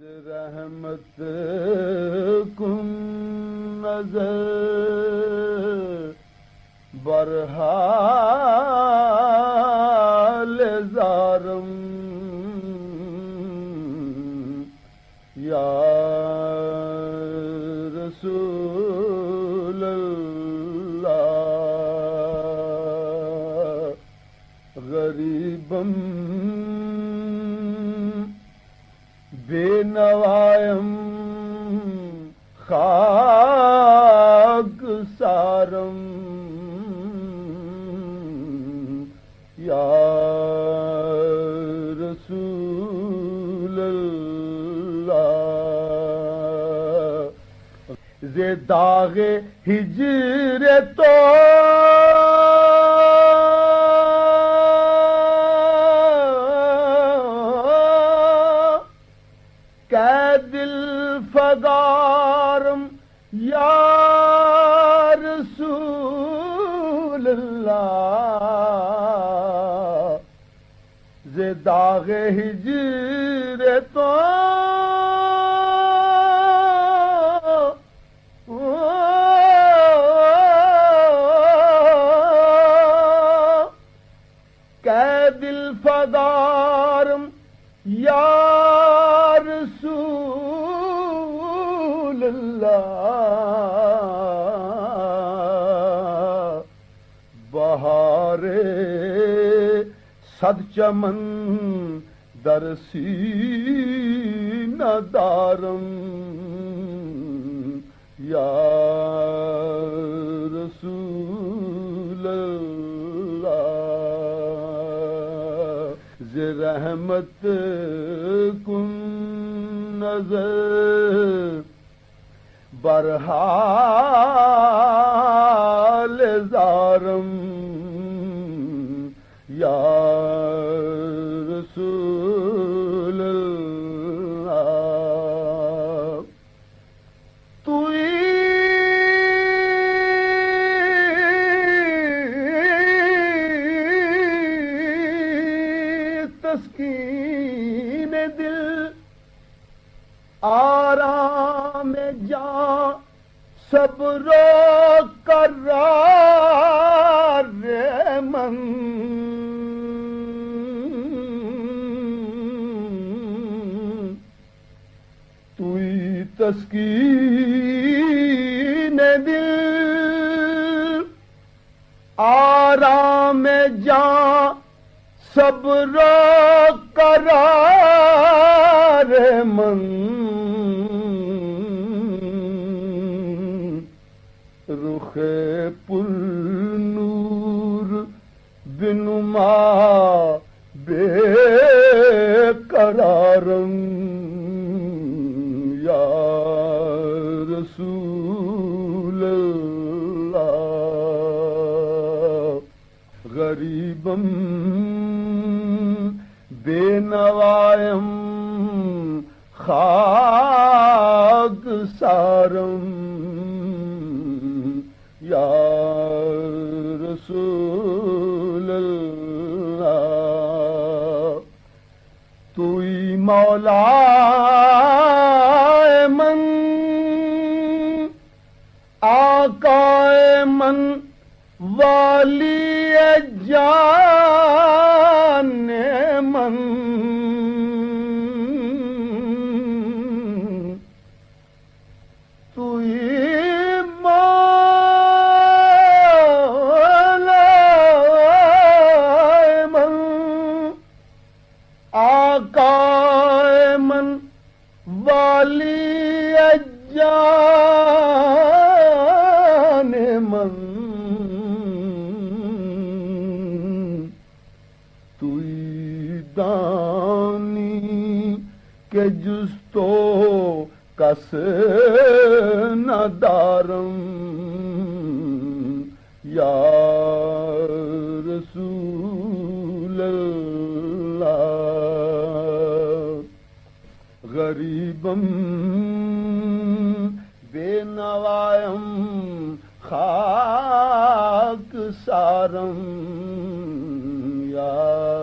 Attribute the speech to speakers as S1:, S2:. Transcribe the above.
S1: رحمت کن نظر برحال زارم یا رسول اللہ غریبم بے نوایم خاک سارم یا رسول اللہ ز داغ ہجر تو دل فدارم یا رسول اللہ ز داغ ہجر تو دل فدارم یا رسول اللہ بہار صد چمن در سینہ دارم یا رسول اللہ ز رحمت کن نظر برحال زارم یا رسول اللہ توئی تسکین دل آرام جاں صبر و قرار من توئی تسکین دل آرام جاں صبر و قرار من رخ پر نور بنما بے قرارم یا رسول اللہ غریبم بے نوایم خاک سارم یا رسول اللہ توئی مولا من آقا من والی جان من من والی جان من توئی دانی کہ جز تو کس نہ دارم یا رسول اللہ غریبم بے نوایم خاک سارم یا